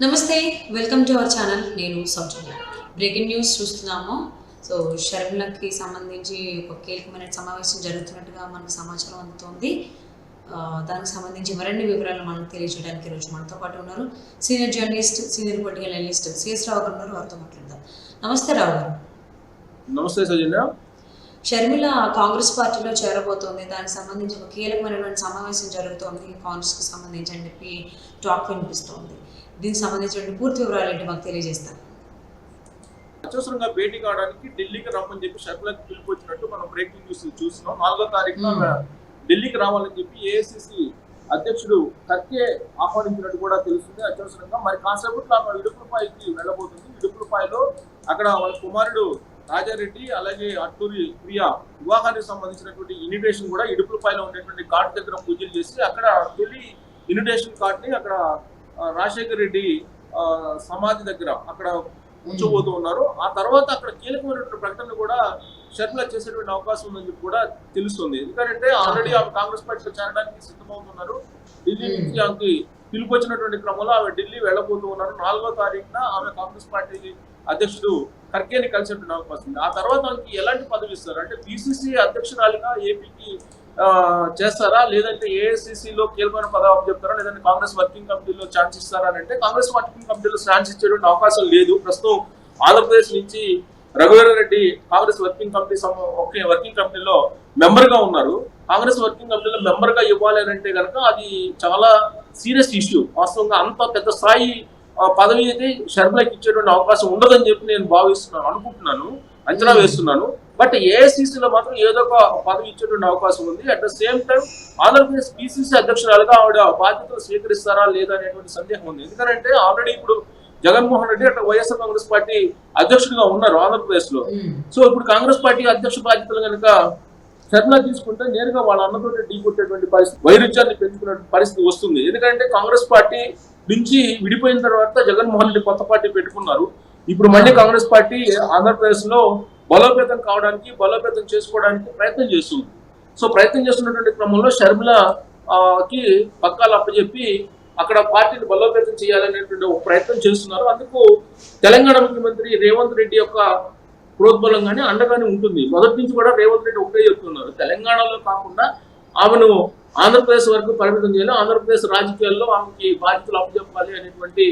నమస్తే, welcome to our channel. నేను సౌజన్య. Breaking news చూస్తున్నాము. సో షర్మిలకి సంబంధించి ఒక కీలకమైన సమావేశం జరుగుతున్నట్టుగా మనకు సమాచారం అందుతోంది. దానికి సంబంధించి మరిన్ని వివరాలు మనకు తెలియజేయడానికి ఈరోజు మనతో పాటు ఉన్నారు senior journalist, senior political analyst CS Rao garu ఉన్నారు. వారితో మాట్లాడదాం. నమస్తే రావు గారు. నమస్తే సౌజన్య. షర్మిల కాంగ్రెస్ పార్టీలో చేరబోతోంది. దానికి సంబంధించి ఒక కీలకమైనటువంటి సమావేశం జరుగుతోంది కాంగ్రెస్కి సంబంధించి అని చెప్పి టాక్ వినిపిస్తోంది. దీనికి సంబంధించిన పూర్తి వివరాలు ఏంటి మాకు తెలియజేస్తారు. అత్యవసరంగా భేటీ కావడానికి ఢిల్లీకి రమ్మని చెప్పి షర్మిలకి పిలుపు వచ్చినట్టు మనం బ్రేకింగ్ న్యూస్ చూస్తున్నాం. 4వ తారీఖున ఢిల్లీకి రావాలని చెప్పి ఏఐసిసి అధ్యక్షుడు ఖర్గే ఆహ్వానించినట్టు కూడా తెలుస్తుంది. అత్యవసరంగా మరి కాసేపట్లో ఆమె ఇడుపులపాయకి వెళ్ళబోతుంది. ఇడుపులపాయలో అక్కడ వాళ్ళ కుమారుడు రాజారెడ్డి అలాగే అట్టూరి ప్రియా వివాహానికి సంబంధించినటువంటి ఇన్విటేషన్ కూడా ఇడుపులపాయలో ఉండేటువంటి ఘాట్ దగ్గర పూజలు చేసి అక్కడ తొలి ఇన్విటేషన్ కార్డ్ని అక్కడ రాజశేఖర్ రెడ్డి సమాధి దగ్గర అక్కడ ఉంచబోతూ ఉన్నారు. ఆ తర్వాత అక్కడ కీలకమైనటువంటి ప్రకటన కూడా షర్మిల చేసేటువంటి అవకాశం ఉందని చెప్పి కూడా తెలుస్తుంది. ఎందుకంటే ఆల్రెడీ ఆమె కాంగ్రెస్ పార్టీలో చేరడానికి సిద్ధమవుతున్నారు. ఢిల్లీ నుంచి ఆమెకి పిలుపు వచ్చినటువంటి క్రమంలో ఆమె ఢిల్లీ వెళ్ళబోతూ ఉన్నారు. 4వ తారీఖున ఆమె కాంగ్రెస్ పార్టీ అధ్యక్షుడు ఖర్గేని కలిసేటువంటి అవకాశం ఉంది. ఆ తర్వాత ఆమెకి ఎలాంటి పదవి ఇస్తారు అంటే పిసిసి అధ్యక్షురాలిగా ఏపీకి చేస్తారా, లేదంటే ఏఐసిసిలో కీలకమైన పదవి చెప్తారా, లేదంటే కాంగ్రెస్ వర్కింగ్ కమిటీలో ఛాన్స్ ఇస్తారా అంటే కాంగ్రెస్ వర్కింగ్ కమిటీలో ఛాన్స్ ఇచ్చేటువంటి అవకాశం లేదు. ప్రస్తుతం ఆంధ్రప్రదేశ్ నుంచి రఘువీరారెడ్డి కాంగ్రెస్ వర్కింగ్ కమిటీలో మెంబర్ గా ఉన్నారు. కాంగ్రెస్ వర్కింగ్ కమిటీలో మెంబర్ గా ఇవ్వాలి అని అంటే కనుక అది చాలా సీరియస్ ఇష్యూ. వాస్తవంగా అంత పెద్ద స్థాయి పదవి అయితే షర్మిలకి ఇచ్చేటువంటి అవకాశం ఉండదని చెప్పి నేను అనుకుంటున్నాను, అంచనా వేస్తున్నాను. బట్ ఏఐసిసిలో మాత్రం ఏదో ఒక పదవి ఇచ్చేటువంటి అవకాశం ఉంది. At the same time Andhra Pradesh PCC అధ్యక్షురాలుగా ఆవిడ బాధ్యతలు స్వీకరిస్తారా లేదా అనేటువంటి సందేహం ఉంది. ఎందుకంటే ఆల్రెడీ ఇప్పుడు జగన్మోహన్ రెడ్డి అక్కడ వైఎస్ఆర్ కాంగ్రెస్ పార్టీ అధ్యక్షుడిగా ఉన్నారు ఆంధ్రప్రదేశ్ లో. సో ఇప్పుడు కాంగ్రెస్ పార్టీ అధ్యక్ష బాధ్యతలు కనుక షర్మిల తీసుకుంటే నేరుగా వాళ్ళ అన్నతో ఢీ కొట్టేటువంటి పరిస్థితి, వైరుధ్యాన్ని పెంచుకునే పరిస్థితి వస్తుంది. ఎందుకంటే కాంగ్రెస్ పార్టీ నుంచి విడిపోయిన తర్వాత జగన్మోహన్ రెడ్డి కొత్త పార్టీ పెట్టుకున్నారు. ఇప్పుడు మళ్ళీ కాంగ్రెస్ పార్టీ ఆంధ్రప్రదేశ్ లో బలోపేతం చేసుకోవడానికి ప్రయత్నం చేస్తుంది. సో ప్రయత్నం చేస్తున్నటువంటి క్రమంలో షర్మిలకి పక్కాలు అప్పచెప్పి అక్కడ పార్టీని బలోపేతం చేయాలనేటువంటి ఒక ప్రయత్నం చేస్తున్నారు. అందుకు తెలంగాణ ముఖ్యమంత్రి రేవంత్ రెడ్డి యొక్క ప్రోద్బలంగానే అండగానే ఉంటుంది. మొదటి నుంచి కూడా రేవంత్ రెడ్డి ఒకటే చెప్తున్నారు, తెలంగాణలో కాకుండా ఆమెను ఆంధ్రప్రదేశ్ వరకు పరిమితం చేయాలి, ఆంధ్రప్రదేశ్ రాజకీయాల్లో ఆమెకి బాధ్యతలు అప్పచెప్పాలి అనేటువంటి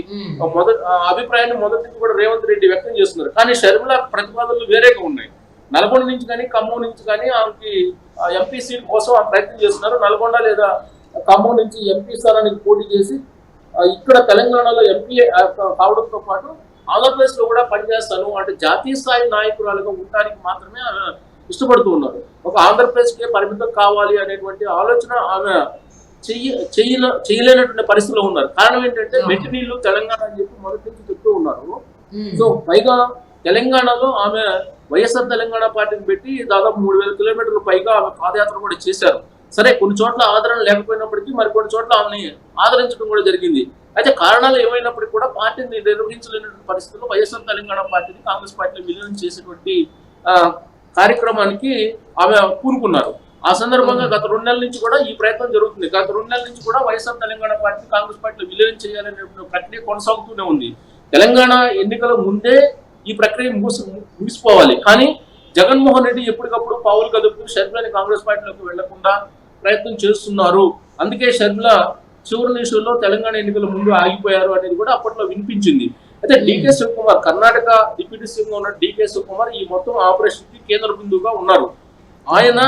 అభిప్రాయాన్ని మొదటి నుంచి కూడా రేవంత్ రెడ్డి వ్యక్తం చేస్తున్నారు. కానీ షర్మిల ప్రతిపాదనలు వేరేగా ఉన్నాయి. నల్గొండ నుంచి కానీ ఖమ్మం నుంచి కానీ ఆమెకి ఎంపీ సీట్ కోసం ఆ ప్రయత్నం చేస్తున్నారు. నల్గొండ లేదా ఖమ్మం నుంచి ఎంపీ స్థానానికి పోటీ చేసి ఇక్కడ తెలంగాణలో ఎంపీ కావడంతో పాటు ఆంధ్రప్రదేశ్ లో కూడా పనిచేస్తాను అంటే జాతీయ స్థాయి నాయకురాలుగా ఉండడానికి మాత్రమే ఆమె ఇష్టపడుతూ ఉన్నారు. ఒక ఆంధ్రప్రదేశ్కే పరిమితం కావాలి అనేటువంటి ఆలోచన ఆమె చేయలేనటువంటి పరిస్థితిలో ఉన్నారు. కారణం ఏంటంటే మెట్టినీళ్ళు తెలంగాణ అని చెప్పి మొదటి నుంచి చెప్తూ ఉన్నారు. సో పైగా తెలంగాణలో ఆమె వైఎస్ఆర్ తెలంగాణ పార్టీని పెట్టి దాదాపు 3000 కిలోమీటర్లు పైగా ఆమె పాదయాత్ర కూడా చేశారు. సరే కొన్ని చోట్ల ఆదరణ లేకపోయినప్పటికీ మరి కొన్ని చోట్ల ఆమెని ఆదరించడం కూడా జరిగింది. అయితే కారణాలు ఏమైనప్పటికీ కూడా పార్టీని నిర్వహించలేనటువంటి పరిస్థితుల్లో వైఎస్ఆర్ తెలంగాణ పార్టీని కాంగ్రెస్ పార్టీలో విలీనం చేసేటువంటి కార్యక్రమానికి ఆమె పూనుకున్నారు. ఆ సందర్భంగా గత 2 నెలల నుంచి కూడా ఈ ప్రయత్నం జరుగుతుంది. గత 2 నెలల నుంచి కూడా వైఎస్ఆర్ తెలంగాణ పార్టీ కాంగ్రెస్ పార్టీలో విలీనం చేయాలనే ప్రక్రియ కొనసాగుతూనే ఉంది. తెలంగాణ ఎన్నికల ముందే ఈ ప్రక్రియ ముగిసిపోవాలి. కానీ జగన్మోహన్ రెడ్డి ఎప్పటికప్పుడు పావులు కదుపుతూ షర్మిలని కాంగ్రెస్ పార్టీలోకి వెళ్లకుండా ప్రయత్నం చేస్తున్నారు. అందుకే షర్మిల చివరి నిమిషంలో తెలంగాణ ఎన్నికల ముందు ఆగిపోయారు అనేది కూడా అప్పట్లో వినిపించింది. అయితే డీకే శివకుమార్, కర్ణాటక డిప్యూటీ సీఎం గా ఉన్న డీకే శివకుమార్ ఈ మొత్తం ఆపరేషన్ కి కేంద్ర బిందువుగా ఉన్నారు. ఆయన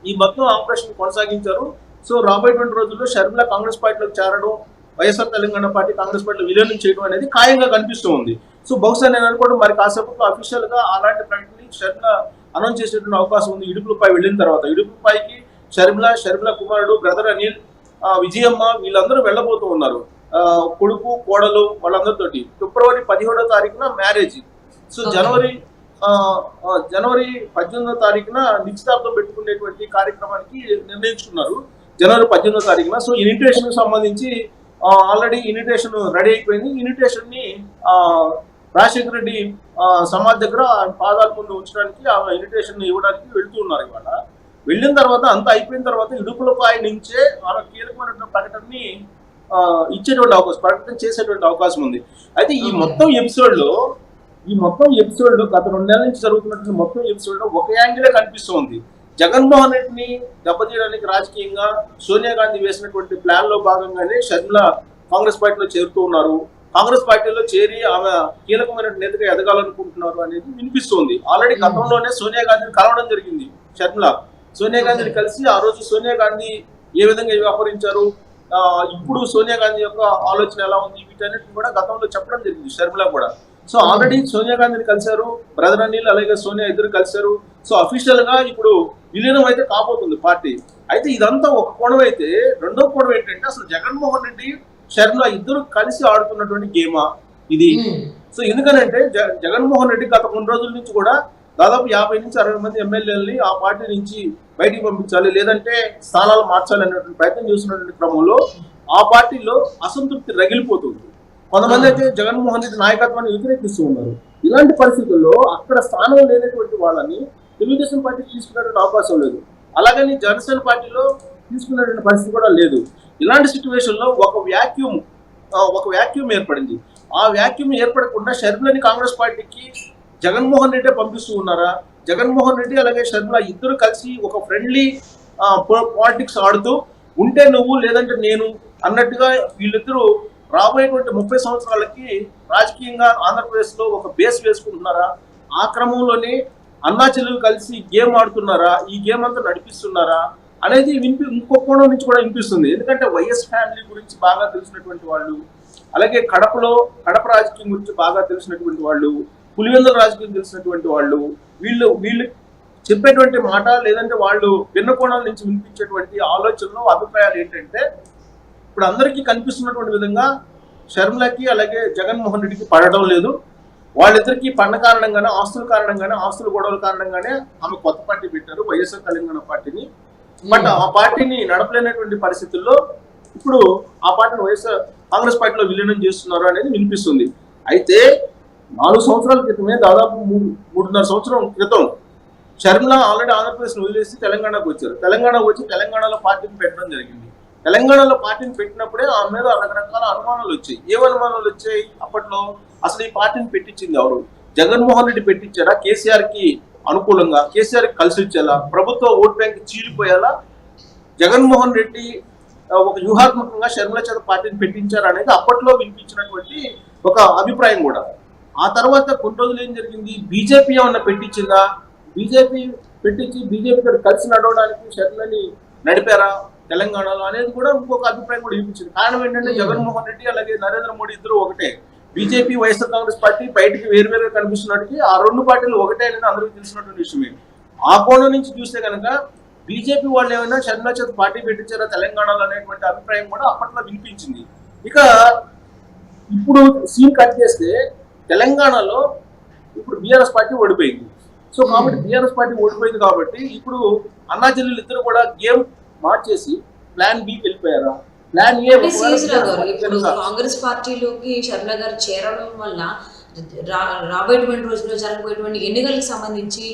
ఈ మొత్తం ఆపరేషన్ కొనసాగించారు. సో రాబోయేటువంటి రోజుల్లో షర్మిల కాంగ్రెస్ పార్టీలోకి చేరడం, వైఎస్ఆర్ తెలంగాణ పార్టీ కాంగ్రెస్ పార్టీలో విలీనం చేయడం అనేది ఖాయంగా కనిపిస్తూ ఉంది. సో బహుశా నేను అనుకోవడం మరి కాసేపట్లో అఫీషియల్ గా అలాంటి ప్రకటన షర్మిల అనౌన్స్ చేసేటువంటి అవకాశం ఉంది. ఇడుపులపై వెళ్ళిన తర్వాత ఇడుపులపైకి షర్మిల కుమారుడు బ్రదర్ అనిల్, విజయమ్మ వీళ్ళందరూ వెళ్ళబోతూ ఉన్నారు. కొడుకు కోడలు వాళ్ళందరితోటి ఫిబ్రవరి 17వ తారీఖున మ్యారేజ్. సో జనవరి 18వ తారీఖున నిశ్చితార్థం పెట్టుకునేటువంటి కార్యక్రమానికి నిర్ణయించుకున్నారు జనవరి 18వ తారీఖున. సో ఇన్విటేషన్ కి సంబంధించి ఆల్రెడీ ఇన్విటేషన్ రెడీ అయిపోయింది. ఇన్విటేషన్ ని రాజశేఖర రెడ్డి సమాధి దగ్గర పాదాల ముందు ఉంచడానికి ఆమె ఇన్విటేషన్ ఇవ్వడానికి వెళ్తూ ఉన్నారు. ఇవాళ వెళ్ళిన తర్వాత అంతా అయిపోయిన తర్వాత ఇడుపులపాయ నుంచే ఆమె కీలకమైనటువంటి ప్రకటనని ఇచ్చేటువంటి అవకాశం, ప్రకటన చేసేటువంటి అవకాశం ఉంది. అయితే ఈ మొత్తం ఎపిసోడ్ లో గత 2 నెలల నుంచి జరుగుతున్నటువంటి మొత్తం ఎపిసోడ్ లో ఒక యాంగిలే కనిపిస్తుంది. జగన్మోహన్ రెడ్డిని దెబ్బతీయడానికి రాజకీయంగా సోనియా గాంధీ వేసినటువంటి ప్లాన్ లో భాగంగానే షర్మిల కాంగ్రెస్ పార్టీలో చేరుతూ ఉన్నారు. కాంగ్రెస్ పార్టీలో చేరి ఆమె కీలకమైన నేతగా ఎదగాలనుకుంటున్నారు అనేది వినిపిస్తుంది. ఆల్రెడీ గతంలోనే సోనియా గాంధీని కలవడం జరిగింది షర్మిల. సోనియా గాంధీని కలిసి ఆ రోజు సోనియా గాంధీ ఏ విధంగా వ్యవహరించారు, ఇప్పుడు సోనియా గాంధీ యొక్క ఆలోచన ఎలా ఉంది, వీటన్నిటిని కూడా గతంలో చెప్పడం జరిగింది షర్మిల కూడా. సో ఆల్రెడీ సోనియా గాంధీని కలిశారు, బ్రదర్ అనిల్ అలాగే సోనియా ఇద్దరు కలిశారు. సో అఫీషియల్ గా ఇప్పుడు విలీనం అయితే కాబోతుంది పార్టీ. అయితే ఇదంతా ఒక కోణం అయితే, రెండో కోణం ఏంటంటే అసలు జగన్మోహన్ రెడ్డి షర్మిల ఇద్దరు కలిసి ఆడుతున్నటువంటి గేమా ఇది. సో ఎందుకనంటే జగన్మోహన్ రెడ్డి గత 3 రోజుల నుంచి కూడా దాదాపు 50 నుంచి 60 మంది ఎమ్మెల్యేలని ఆ పార్టీ నుంచి బయటికి పంపించాలి, లేదంటే స్థానాలు మార్చాలి అనేటువంటి ప్రయత్నం చేస్తున్నటువంటి క్రమంలో ఆ పార్టీలో అసంతృప్తి రగిలిపోతుంది. కొంతమంది అయితే జగన్మోహన్ రెడ్డి నాయకత్వాన్ని వ్యతిరేకిస్తూ ఉన్నారు. ఇలాంటి పరిస్థితుల్లో అక్కడ స్థానం లేనటువంటి వాళ్ళని తెలుగుదేశం పార్టీ తీసుకునేటువంటి అవకాశం లేదు, అలాగని జనసేన పార్టీలో తీసుకునేటువంటి పరిస్థితి కూడా లేదు. ఇలాంటి సిచ్యువేషన్ లో ఒక వ్యాక్యూమ్ ఏర్పడింది. ఆ వ్యాక్యూమ్ ఏర్పడకుండా షర్మిలని కాంగ్రెస్ పార్టీకి జగన్మోహన్ రెడ్డి పంపిస్తూ ఉన్నారా? జగన్మోహన్ రెడ్డి అలాగే షర్మిల ఇద్దరు కలిసి ఒక ఫ్రెండ్లీ పాలిటిక్స్ ఆడుతూ ఉంటే నువ్వు లేదంటే నేను అన్నట్టుగా వీళ్ళిద్దరూ రాబోయేటువంటి 30 సంవత్సరాలకి రాజకీయంగా ఆంధ్రప్రదేశ్ లో ఒక బేస్ వేసుకుంటున్నారా? ఆ క్రమంలోనే అన్నా చెల్లెలు కలిసి గేమ్ ఆడుతున్నారా? ఈ గేమ్ అంతా నడిపిస్తున్నారా అనేది ఇంకో కోణం నుంచి కూడా వినిపిస్తుంది. ఎందుకంటే వైఎస్ ఫ్యామిలీ గురించి బాగా తెలిసినటువంటి వాళ్ళు, అలాగే కడప రాజకీయం గురించి బాగా తెలిసినటువంటి వాళ్ళు, పులివెందుల రాజకీయం తెలిసినటువంటి వాళ్ళు, వీళ్ళు చెప్పేటువంటి మాట లేదంటే వాళ్ళు భిన్న కోణాల నుంచి వినిపించేటువంటి ఆలోచనలు, అభిప్రాయాలు ఏంటంటే ఇప్పుడు అందరికీ కనిపిస్తున్నటువంటి విధంగా షర్మిలకి అలాగే జగన్మోహన్ రెడ్డికి పడడం లేదు. వాళ్ళిద్దరికి పన్న కారణంగానే, ఆస్తుల గొడవల కారణంగానే ఆమె కొత్త పార్టీ పెట్టారు, వైఎస్ఆర్ తెలంగాణ పార్టీని. బట్ ఆ పార్టీని నడపలేనటువంటి పరిస్థితుల్లో ఇప్పుడు ఆ పార్టీని వైఎస్ఆర్ కాంగ్రెస్ పార్టీలో విలీనం చేస్తున్నారు అనేది వినిపిస్తుంది. అయితే 4 సంవత్సరాల క్రితమే, దాదాపు 3.5 సంవత్సరం క్రితం షర్మిల ఆల్రెడీ ఆంధ్రప్రదేశ్ వదిలేసి తెలంగాణకు వచ్చారు. తెలంగాణలో పార్టీని పెట్టడం జరిగింది. తెలంగాణలో పార్టీని పెట్టినప్పుడే ఆమె మీద రకరకాల అనుమానాలు వచ్చాయి. ఏం అనుమానాలు వచ్చాయి అప్పట్లో? అసలు ఈ పార్టీని పెట్టించింది ఎవరు? జగన్మోహన్ రెడ్డి పెట్టించారా? కేసీఆర్ కి అనుకూలంగా, కేసీఆర్ కి కలిసి వచ్చేలా, ప్రభుత్వ ఓట్ బ్యాంక్ చీలిపోయేలా జగన్మోహన్ రెడ్డి ఒక వ్యూహాత్మకంగా షర్మిల చేత పార్టీని పెట్టించారు అనేది అప్పట్లో వినిపించినటువంటి ఒక అభిప్రాయం కూడా. ఆ తర్వాత కొన్ని రోజులు ఏం జరిగింది? బీజేపీ ఏమన్నా పెట్టించిందా? బీజేపీ పెట్టించి బీజేపీతో కలిసి నడవడానికి షర్మిలని నడిపారా తెలంగాణలో అనేది కూడా ఇంకొక అభిప్రాయం కూడా వినిపించింది. కారణం ఏంటంటే జగన్మోహన్ రెడ్డి అలాగే నరేంద్ర మోడీ ఇద్దరు ఒకటే. బీజేపీ, వైఎస్ఆర్ కాంగ్రెస్ పార్టీ బయటికి వేరువేరుగా కనిపిస్తున్నట్టుకి ఆ 2 పార్టీలు ఒకటే అనేది అందరికీ తెలిసినటువంటి విషయమే. ఆ కోణం నుంచి చూస్తే కనుక బీజేపీ వాళ్ళు ఏమైనా షర్మిల చేత పార్టీ పెట్టించారా తెలంగాణలో అనేటువంటి అభిప్రాయం కూడా అప్పట్లో వినిపించింది. ఇక ఇప్పుడు సీన్ కట్ చేస్తే తెలంగాణలో ఇప్పుడు బీఆర్ఎస్ పార్టీ ఓడిపోయింది. సో కాబట్టి బీఆర్ఎస్ పార్టీ ఓడిపోయింది కాబట్టి ఇప్పుడు అన్నా చెల్లెలు ఇద్దరు కూడా గేమ్ మార్చేసి ప్లాన్ బికి వెళ్ళిపోయారా? ప్లాన్ ఏ ఇప్పుడు కాంగ్రెస్ పార్టీలోకి షర్మిల గారు చేరడం వల్ల రాబోయేటువంటి రోజుల్లో జరగబోయేటువంటి ఎన్నికలకు సంబంధించి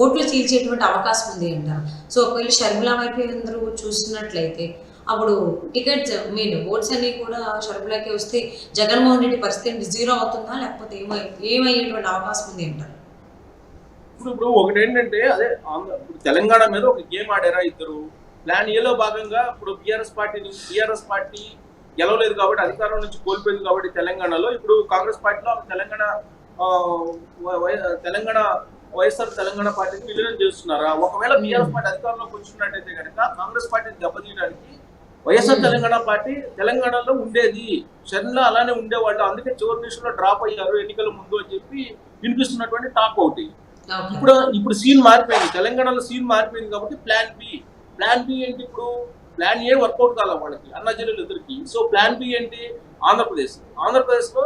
ఓట్లు చీల్చేటువంటి అవకాశం ఉంది అంటారు. సో ఒకవేళ షర్మిల వైపు అందరూ చూస్తున్నట్లయితే అప్పుడు టికెట్స్ ఓట్స్ అన్ని కూడా షర్మిలకి వస్తే జగన్మోహన్ రెడ్డి పరిస్థితి 0 అవుతుందా, లేకపోతే ఏమయ్యేటువంటి అవకాశం ఉంది అంటారు? ఇప్పుడు ఒకటి ఏంటంటే అదే తెలంగాణ మీద ఒక గేమ్ ఆడారా ఇద్దరు. ప్లాన్ ఏలో భాగంగా ఇప్పుడు బీఆర్ఎస్ పార్టీ గెలవలేదు కాబట్టి, అధికారం నుంచి కోల్పోయింది కాబట్టి తెలంగాణలో, ఇప్పుడు కాంగ్రెస్ పార్టీలో తెలంగాణ వైఎస్ఆర్ తెలంగాణ పార్టీని విలీనం చేస్తున్నారా? ఒకవేళ బీఆర్ఎస్ పార్టీ అధికారంలోకి వచ్చినట్టయితే కనుక కాంగ్రెస్ పార్టీని దెబ్బతీయడానికి వైఎస్ఆర్ తెలంగాణ పార్టీ తెలంగాణలో ఉండేది, షర్మిల అలానే ఉండేవాళ్ళు, అందుకే చివరి నిమిషంలో డ్రాప్ అయ్యారు ఎన్నికల ముందు అని చెప్పి వినిపిస్తున్నటువంటి టాక్ ఒకటి. ఇప్పుడు సీన్ మారిపోయింది, తెలంగాణలో సీన్ మారిపోయింది కాబట్టి ప్లాన్ బి ఏంటి? ఇప్పుడు ప్లాన్ ఏ వర్కౌట్ కాల వాళ్ళకి, అన్నా చెల్లెలు ఇద్దరికి. సో ప్లాన్ బి ఏంటి? ఆంధ్రప్రదేశ్ లో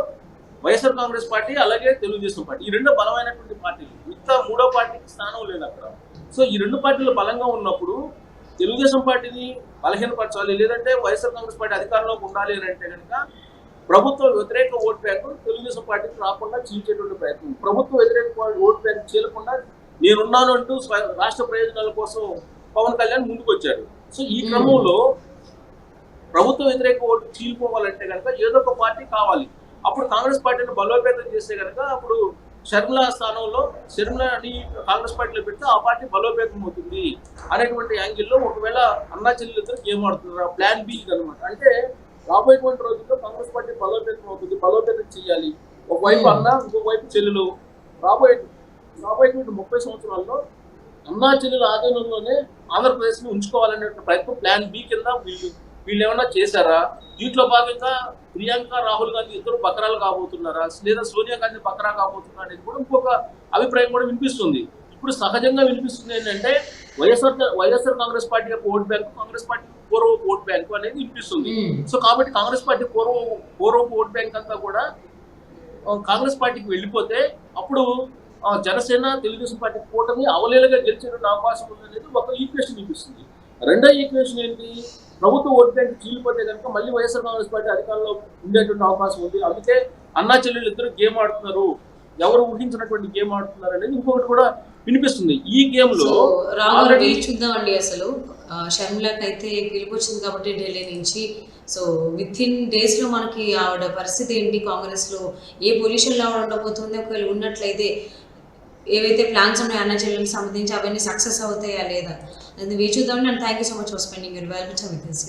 వైఎస్ఆర్ కాంగ్రెస్ పార్టీ అలాగే తెలుగుదేశం పార్టీ, ఈ 2 బలమైనటువంటి పార్టీలు. మిగతా 3వ పార్టీకి స్థానం లేదు అక్కడ. సో ఈ 2 పార్టీలు బలంగా ఉన్నప్పుడు తెలుగుదేశం పార్టీని బలహీనపరచాలి, లేదంటే వైఎస్ఆర్ కాంగ్రెస్ పార్టీ అధికారంలోకి ఉండాలి అని అంటే కనుక ప్రభుత్వ వ్యతిరేక ఓట్ బ్యాంక్ తెలుగుదేశం పార్టీకి రాకుండా చీల్చేటువంటి ప్రయత్నం, ప్రభుత్వ వ్యతిరేక ఓట్ బ్యాంక్ చీలకుండా నేనున్నాను అంటూ రాష్ట్ర ప్రయోజనాల కోసం పవన్ కళ్యాణ్ ముందుకు వచ్చారు. సో ఈ క్రమంలో ప్రభుత్వ వ్యతిరేక ఓటు చీలిపోవాలంటే కనుక ఏదో ఒక పార్టీ కావాలి. అప్పుడు కాంగ్రెస్ పార్టీని బలోపేతం చేస్తే కనుక అప్పుడు షర్మిల స్థానంలో షర్మిలని కాంగ్రెస్ పార్టీలో పెడితే ఆ పార్టీ బలోపేతం అవుతుంది అనేటువంటి యాంగిల్లో ఒకవేళ అన్నా చెల్లెలిద్దరు గేమ్ ఆడుతున్నారు. ప్లాన్ బి అనమాట. అంటే రాబోయేటువంటి రోజుల్లో కాంగ్రెస్ పార్టీ బలోపేతం అవుతుంది, బలోపేతం చేయాలి. ఒకవైపు అన్న, ఇంకొక వైపు చెల్లెలు. రాబోయేటువంటి 30 సంవత్సరాల్లో అన్నా చెల్లెల ఆధీనంలోనే ఆంధ్రప్రదేశ్ని ఉంచుకోవాలనే ప్రయత్నం ప్లాన్ బి కింద వీళ్ళు ఏమన్నా చేశారా? దీంట్లో భాగంగా ప్రియాంక, రాహుల్ గాంధీ ఇద్దరు బకరాలు కాబోతున్నారా, లేదా సోనియా గాంధీ బకరా కాబోతున్నారా అనేది కూడా ఇంకొక అభిప్రాయం కూడా వినిపిస్తుంది. ఇప్పుడు సహజంగా వినిపిస్తుంది ఏంటంటే వైఎస్ఆర్ కాంగ్రెస్ పార్టీ యొక్క ఓట్ బ్యాంకు, కాంగ్రెస్ పార్టీ పూర్వ ఓట్ బ్యాంకు అనేది వినిపిస్తుంది. సో కాబట్టి కాంగ్రెస్ పార్టీ పూర్వ ఓట్ బ్యాంక్ అంతా కూడా కాంగ్రెస్ పార్టీకి వెళ్ళిపోతే అప్పుడు జనసేన, తెలుగుదేశం పార్టీ కూటమి అవలేలుగా గెలిచేటువంటి అవకాశం ఉందనేది ఒక ఈక్వేషన్ వినిపిస్తుంది. రెండో ఈక్వేషన్ ఏంటి? ప్రభుత్వ ఓట్ బ్యాంక్ చీలిపోతే కనుక మళ్ళీ వైఎస్ఆర్ కాంగ్రెస్ పార్టీ అధికారంలో ఉండేటువంటి అవకాశం ఉంది. అందుకే అన్నా చెల్లెలు ఇద్దరు గేమ్ ఆడుతున్నారు, ఎవరు ఊహించినటువంటి గేమ్ ఆడుతున్నారు అనేది ఇంకొకటి కూడా వినిపిస్తుంది. ఈ గేమ్ లో చూద్దామండి. అసలు షర్మిలకి అయితే పిలుపు వచ్చింది కాబట్టి ఢిల్లీ నుంచి, సో విత్ ఇన్ డేస్ లో మనకి ఆవిడ పరిస్థితి ఏంటి, కాంగ్రెస్ లో ఏ పొజిషన్ లో ఆవిడ ఉండబోతుంది, ఒకవేళ ఉన్నట్లయితే ఏవైతే ప్లాన్స్ ఉన్నాయో అన్న చెల్లెలకు సంబంధించి అవన్నీ సక్సెస్ అవుతాయా లేదా అది వేచి చూద్దామని. And thank you so much for spending your valuable time with us.